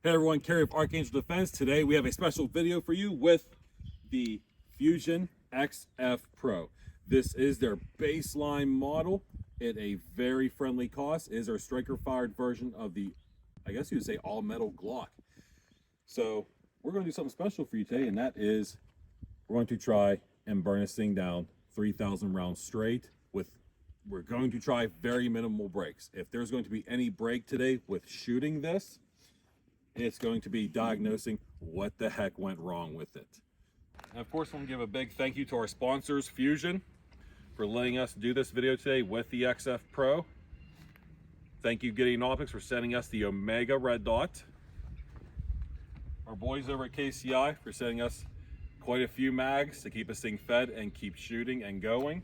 Hey everyone, Kerry of Archangel Defense. Today we have a special video for you with the Fusion XF Pro. This is their baseline model at a very friendly cost. It is our striker fired version of the, I guess you would say, all metal Glock. So we're going to do something special for you today, and that is we're going to try and burn this thing down 3,000 rounds straight with, we're going to try very minimal breaks. If there's going to be any break today with shooting this, it's going to be diagnosing what the heck went wrong with it. And of course, I want to give a big thank you to our sponsors, Fusion, for letting us do this video today with the XF Pro. Thank you, Gideon Optics, for sending us the Omega Red Dot. Our boys over at KCI for sending us quite a few mags to keep this thing fed and keep shooting and going.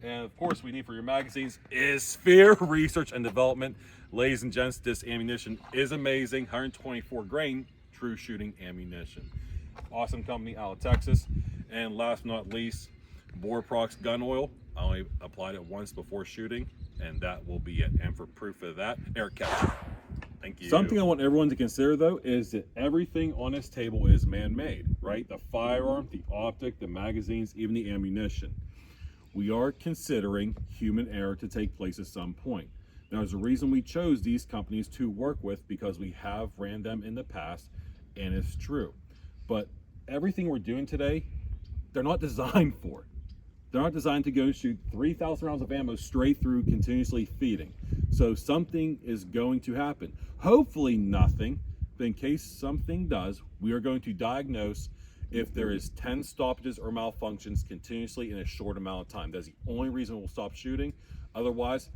And of course, we need for your magazines is Sphere Research and Development. Ladies and gents, this ammunition is amazing. 124 grain true shooting ammunition. Awesome company out of Texas. And last but not least, Boar Products gun oil. I only applied it once before shooting, and that will be it. And for proof of that, air catcher. Thank you. Something I want everyone to consider though is that everything on this table is man-made, right? The firearm, the optic, the magazines, even the ammunition. We are considering human error to take place at some point. Now, there's a reason we chose these companies to work with, because we have ran them in the past, and it's true. But everything we're doing today, they're not designed for it. They're not designed to go shoot 3,000 rounds of ammo straight through, continuously feeding. So something is going to happen. Hopefully nothing, but in case something does, we are going to diagnose if there is 10 stoppages or malfunctions continuously in a short amount of time. That's the only reason we'll stop shooting. Otherwise,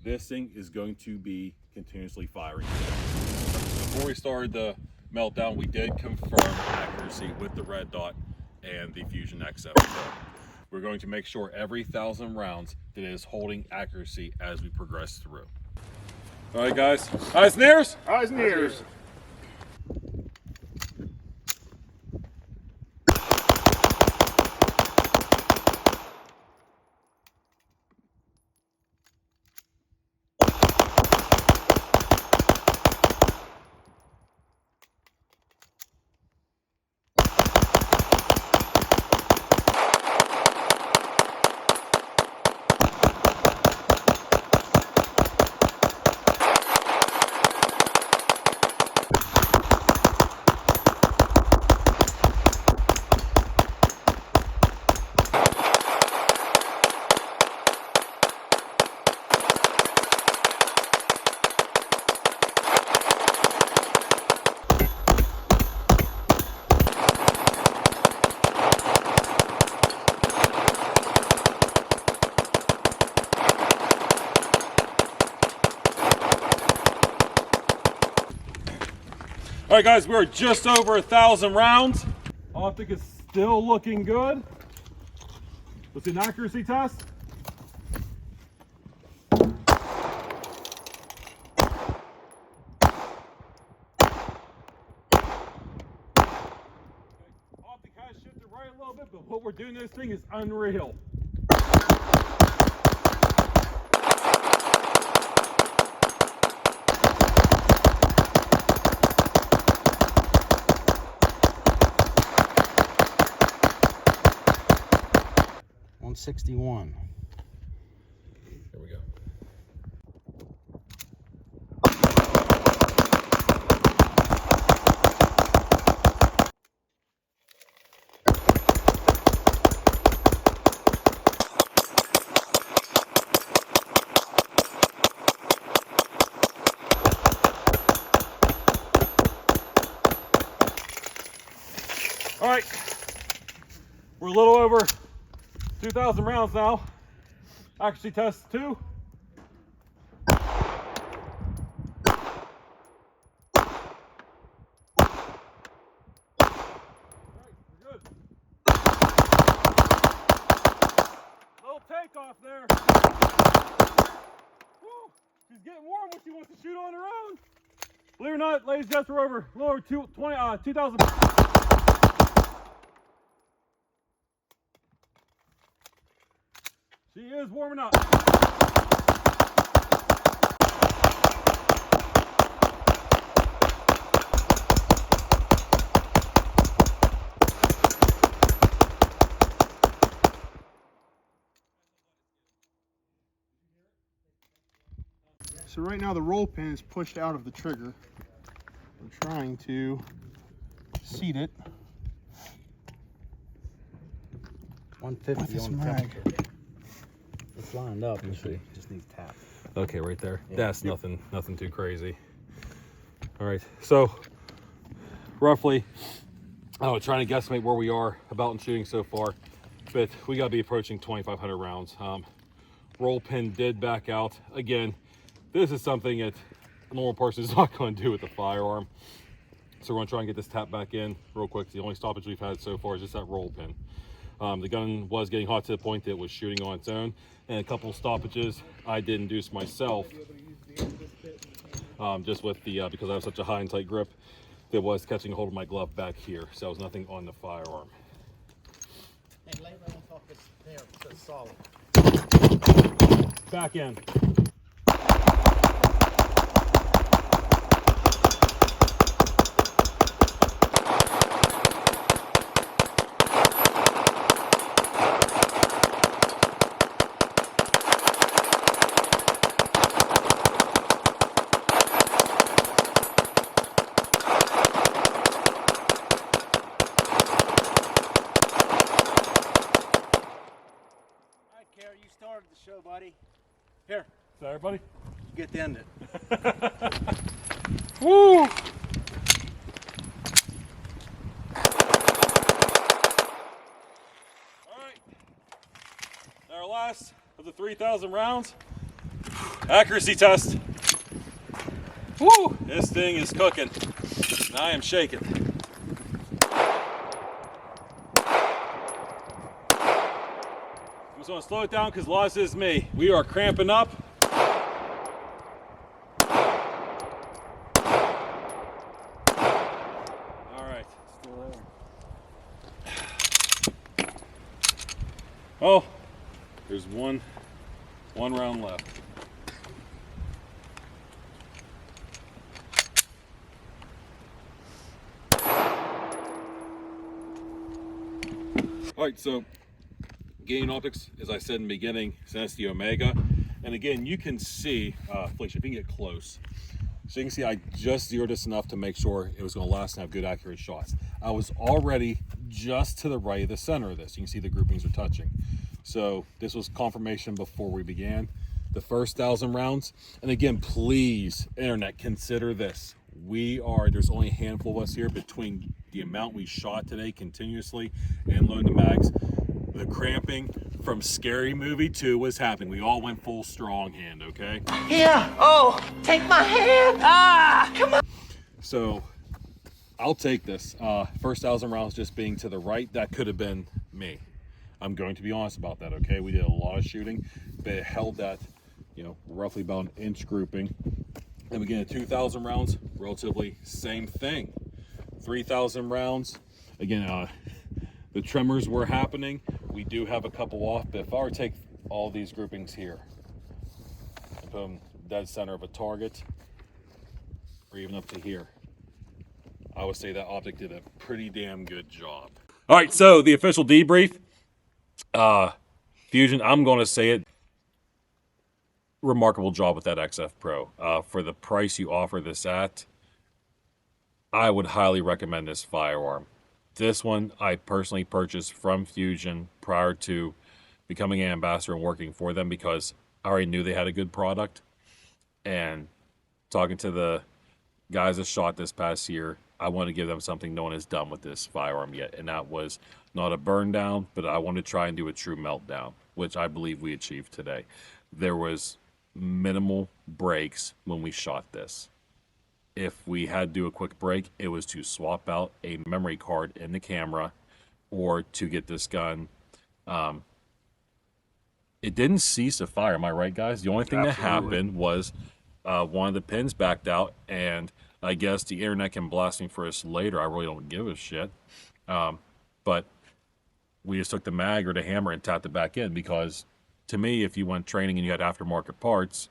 this thing is going to be continuously firing. Before we started the Meltdown, we did confirm accuracy with the Red Dot and the Fusion XF Pro. We're going to make sure every 1,000 rounds that it is holding accuracy as we progress through. All right, guys. Eyes and ears? Eyes and ears. All right, guys, we are just over 1,000 rounds. Optic is still looking good. Let's do an accuracy test. Optic has shifted right a little bit, but what we're doing to this thing is unreal. $161. Here we go. All right, we're a little over 2,000 rounds now. Accuracy test 2. Right, we're good. Little takeoff there. Woo, she's getting warm when she wants to shoot on her own. Believe it or not, ladies and gents, we're over a little over 2,000. She is warming up. So right now the roll pin is pushed out of the trigger. I'm trying to seat it. 150 on the temperature. It's lined up. Just needs tap. Okay, right there. Yeah. That's nothing too crazy. All right, so roughly, I don't know, trying to guesstimate where we are about in shooting so far, but we got to be approaching 2,500 rounds. Roll pin did back out. Again, this is something that a normal person is not going to do with a firearm. So we're going to try and get this tap back in real quick. The only stoppage we've had so far is just that roll pin. The gun was getting hot to the point that it was shooting on its own, and a couple stoppages I did induce myself, just with the because I have such a high and tight grip, that was catching a hold of my glove back here. So there was nothing on the firearm. Hey, lay right on top of there, so it's solid. Back in. You started the show, buddy. Here. Is that everybody? You get to end it. Woo! Alright. Our last of the 3,000 rounds. Accuracy test. Woo! This thing is cooking. I am shaking. I'm just gonna slow it down because a lot of this is me. We are cramping up. All right, still there. Oh, there's one round left. All right, so Gideon Optics, as I said in the beginning, that's the Omega. And again, you can see, Felicia, if you can get close. So you can see I just zeroed this enough to make sure it was gonna last and have good accurate shots. I was already just to the right of the center of this. You can see the groupings are touching. So this was confirmation before we began the first 1,000 rounds. And again, please, internet, consider this. There's only a handful of us here between the amount we shot today continuously and loading the mags. The cramping from Scary Movie 2 was happening. We all went full strong hand, okay? Yeah, oh, take my hand. Ah, come on. So I'll take this. First 1,000 rounds just being to the right, that could have been me. I'm going to be honest about that, okay? We did a lot of shooting, but it held that, roughly about an inch grouping. Then we get into 2,000 rounds, relatively same thing. 3,000 rounds, again, the tremors were happening. We do have a couple off, but if I were to take all these groupings here and put them dead center of a target, or even up to here, I would say that optic did a pretty damn good job. All right, so the official debrief. Fusion, I'm going to say it. Remarkable job with that XF Pro. For the price you offer this at, I would highly recommend this firearm. This one I personally purchased from Fusion prior to becoming an ambassador and working for them because I already knew they had a good product. And talking to the guys that shot this past year, I want to give them something no one has done with this firearm yet. And that was not a burn down, but I want to try and do a true meltdown, which I believe we achieved today. There was minimal breaks when we shot this. If we had to do a quick break, it was to swap out a memory card in the camera or to get this gun. It didn't cease to fire, am I right, guys? The only thing that happened was one of the pins backed out, and I guess the internet can blast me for this later. I really don't give a shit. But we just took the mag or the hammer and tapped it back in because, to me, if you went training and you had aftermarket parts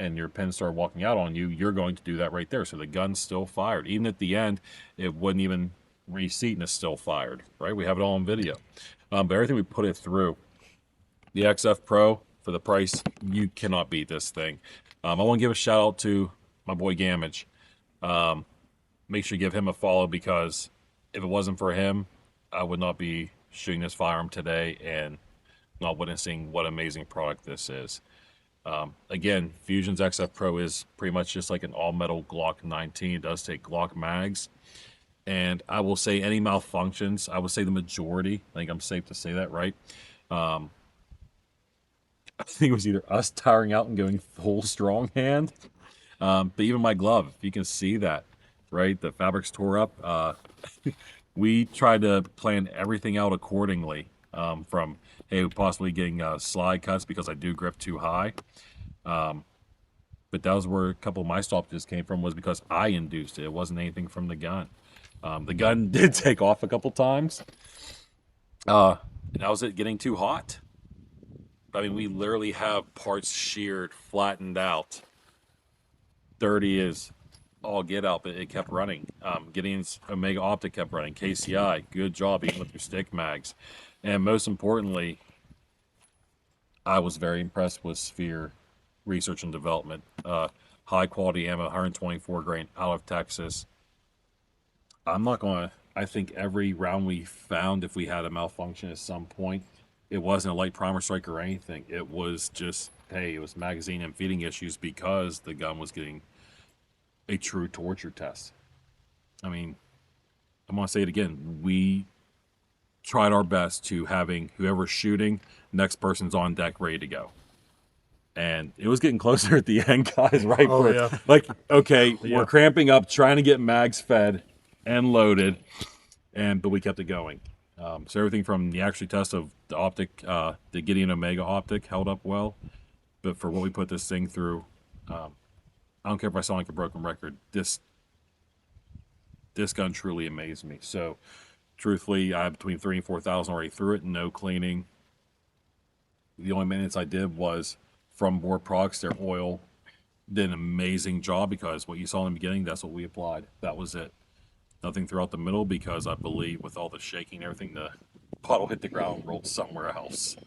and your pin started walking out on you, you're going to do that right there. So the gun's still fired. Even at the end, it wouldn't even reseat and it's still fired, right? We have it all on video. But everything we put it through, the XF Pro, for the price, you cannot beat this thing. I want to give a shout out to my boy Gamage. Make sure you give him a follow, because if it wasn't for him, I would not be shooting this firearm today and not witnessing what amazing product this is. Again, Fusion's XF Pro is pretty much just like an all-metal Glock 19. It does take Glock mags. And I will say any malfunctions, I would say the majority, I think I'm safe to say that, right? I think it was either us tiring out and going full strong hand. But even my glove, if you can see that, right? The fabric's tore up. We tried to plan everything out accordingly, from, hey, possibly getting slide cuts because I do grip too high. But that was where a couple of my stoppages came from, was because I induced it. It wasn't anything from the gun. The gun did take off a couple times. And that was it getting too hot. I mean, we literally have parts sheared, flattened out. Dirty is all get out, but it kept running. Gideon's Omega Optic kept running. KCI, good job even with your stick mags. And most importantly, I was very impressed with Sphere Research and Development. High quality ammo, 124 grain out of Texas. I'm not going to, I think every round we found, if we had a malfunction at some point, it wasn't a light primer strike or anything. It was just, hey, it was magazine and feeding issues because the gun was getting a true torture test. I mean, I'm going to say it again. We tried our best to having whoever's shooting, next person's on deck ready to go. And it was getting closer at the end, guys, right? Oh, yeah. Like, okay, Yeah. we're cramping up, trying to get mags fed and loaded, but we kept it going. So everything from the actual test of the optic, the Gideon Omega Optic held up well. But for what we put this thing through, I don't care if I sound like a broken record, this gun truly amazed me. So truthfully, I have between 3,000 and 4,000 already through it, no cleaning. The only maintenance I did was from Boar Products. Their oil did an amazing job, because what you saw in the beginning, that's what we applied. That was it. Nothing throughout the middle, because I believe with all the shaking and everything, the bottle hit the ground and rolled somewhere else.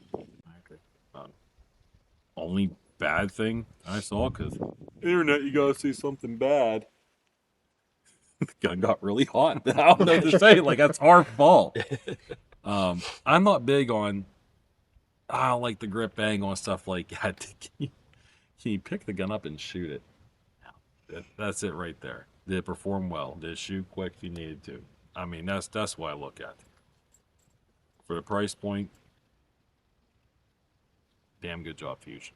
Only bad thing I saw, because internet, you gotta see something bad. The gun got really hot. I don't know what to say. Like, that's our fault. I'm not big on, I don't like the grip bang on stuff like that. Can you pick the gun up and shoot it? That's it right there. Did it perform well? Did it shoot quick if you needed to? I mean, that's what I look at. For the price point, damn good job, Fusion.